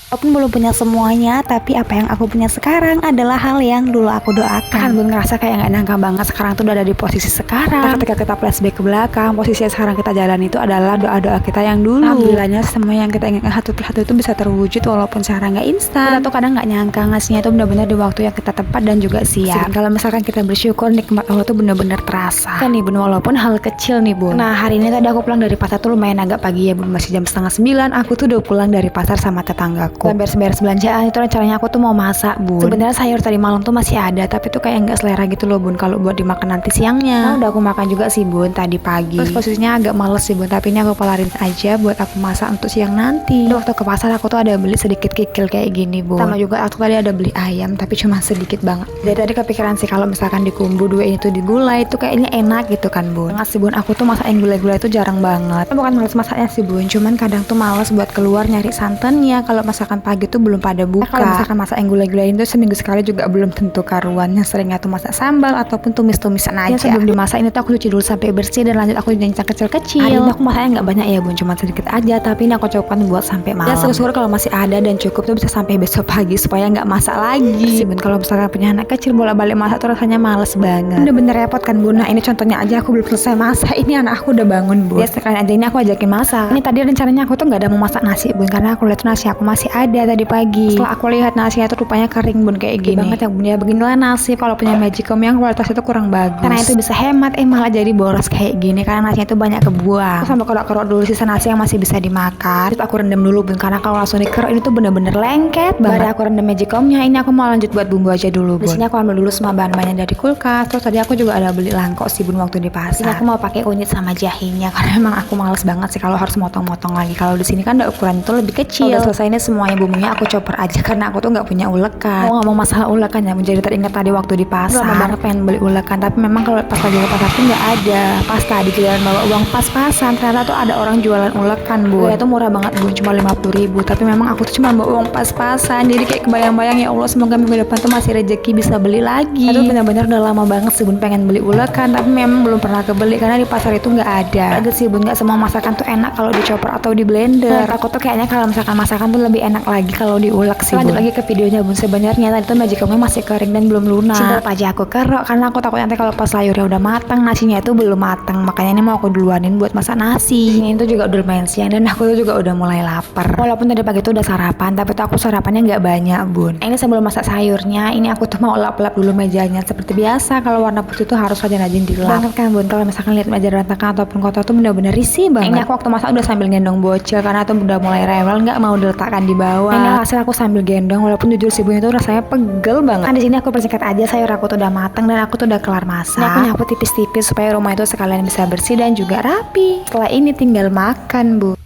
Walaupun belum punya semuanya, tapi apa yang aku punya sekarang adalah hal yang dulu aku doakan. Kan Bun ngerasa kayak nggak nyangka banget sekarang tuh udah ada di posisi sekarang. Ketika kita flashback ke belakang, posisi yang sekarang kita jalan itu adalah doa-doa kita yang dulu. Alhamdulillahnya semua yang kita inginkan satu persatu itu bisa terwujud walaupun sekarang nggak instan. Kita tuh kadang nggak nyangka ngasihnya itu benar-benar di waktu yang kita tepat dan juga siap. Kalau misalkan kita bersyukur, nikmat Allah tuh benar-benar terasa. Kan nih Bun, walaupun hal kecil nih Bun. Nah hari ini tadi aku pulang dari pasar tuh lumayan agak pagi ya Bun, masih jam 8:30. Aku tuh udah pulang dari pasar sama tetanggaku. Beres-beres belanjaan itu rencananya aku tuh mau masak Bun. Sebenarnya sayur tadi malam tuh masih ada, tapi tuh kayak nggak selera gitu loh Bun kalau buat dimakan nanti siangnya. Nah udah aku makan juga sih Bun tadi pagi. Terus posisinya agak males sih Bun, tapi ini aku pelarin aja buat aku masak untuk siang nanti. Waktu ke pasar aku tuh ada beli sedikit kikil kayak gini Bun. Sama juga aku tadi ada beli ayam, tapi cuma sedikit banget. Jadi tadi kepikiran sih kalau misalkan dikumbu dua ini tuh digulai itu kayaknya enak gitu kan Bun. Nggak sih Bun, aku tuh masak yang gulai-gulai itu jarang banget. Bukan males masaknya sih Bun, cuman kadang tuh males buat keluar nyari santannya kalau masakan pagi tuh belum pada buka. Kalau misalkan masak yang gulai-gulai itu seminggu sekali juga belum tentu karuannya. Seringnya tuh masak sambal ataupun tumis-tumisan aja. Sebelum dimasak ini tuh aku cuci dulu sampai bersih dan lanjut aku nyencang kecil-kecil. Hari ini aku masaknya nggak banyak ya Bun, cuma sedikit aja, tapi ini aku cobakan buat sampai malam. Ya syukur kalau masih ada dan cukup tuh bisa sampai besok pagi supaya nggak masak lagi sih Bun. Kalau misalkan punya anak kecil bolak-balik masak tuh rasanya males banget. Bener-bener repot kan Bun. Nah ini contohnya aja aku belum selesai masak, ini anak aku udah bangun Bun. Ya sekalian aja ini aku ajakin masak. Ini tadi rencananya aku tuh nggak ada mau masak nasi Bun, karena aku lihat nasi aku masih ada tadi pagi. Setelah aku lihat nasinya tuh rupanya kering Bun kayak gini banget ya Bun. Ya beginilah nasi kalau punya Magicom yang kualitas itu kurang bagus. Karena itu bisa hemat, malah jadi boros kayak gini karena nasinya itu banyak kebuang. Aku sampai kerok-kerok dulu sisa nasi yang masih bisa dimakan. Terus aku rendam dulu Bun, karena kalau langsung dikerok ini tuh bener-bener lengket banget. Baru aku rendam Magicomnya, ini aku mau lanjut buat bumbu aja dulu Bun. Di sini aku ambil dulu semua bahan-bahannya dari kulkas. Terus tadi aku juga ada beli langkok sih Bun waktu di pasar. Ini aku mau pakai kunyit sama jahenya karena emang aku males banget sih kalau harus motong-motong lagi. Kalau di sini kan udah ukuran itu lebih kecil. Udah selesai ini semuanya bumbunya aku chopper aja karena aku tuh nggak punya ulekan. Mau ngomong masalah ulekan ya, menjadi teringat tadi waktu di pasar. Lama banget pengen beli ulekan, tapi memang kalau pas lagi ke pasar tuh nggak ada. Pas tadi jalan bawa uang pas-pasan, ternyata tuh ada orang jualan ulekan Bun. Itu murah banget Bun, cuma 50.000. Tapi memang aku tuh cuma bawa uang pas-pasan, jadi kayak kebayang-bayang ya Allah semoga minggu depan tuh masih rezeki bisa beli lagi. Itu benar-benar udah lama banget sih Bun pengen beli ulekan, tapi memang belum pernah kebeli karena di pasar itu nggak ada. Ada sih Bun, nggak semua masakan tuh enak kalau dicoper atau di blender. Aku tuh kayaknya kalau misalkan masakan tuh lebih enak lagi kalau diulek sih Bun. Lanjut lagi ke videonya Bun, sebenarnya tadi tuh Magicomnya masih kering dan belum lunak. Cinta aja aku kerok karena aku takut nanti kalau pas sayurnya udah matang nasinya itu belum matang, makanya ini mau aku duluanin buat masak nasi. Ini tuh juga udah lumayan siang dan aku tuh juga udah mulai lapar. Walaupun tadi pagi tuh udah sarapan, tapi tuh aku sarapannya nggak banyak Bun. Ini sebelum masak sayurnya, ini aku tuh mau lap-lap dulu mejanya. Seperti biasa kalau warna putih tuh harus rajin-rajin dilap. Banget kan Bun, kalau misalkan lihat meja berantakan ataupun kotor tuh bener-bener risih banget. Ini aku waktu masak udah sambil gendong bocil karena tuh udah mulai rewel, nggak mau diletakkan di bawah. Ini hasil aku sambil gendong, walaupun jujur sih Bun itu rasanya pegel banget. Nah di sini aku persingkat aja, sayur aku tuh udah matang dan aku tuh udah kelar masak. Ini aku nyapu tipis-tipis supaya rumah itu sekalian bisa bersih dan juga rapi. Setelah ini tinggal makan Bu.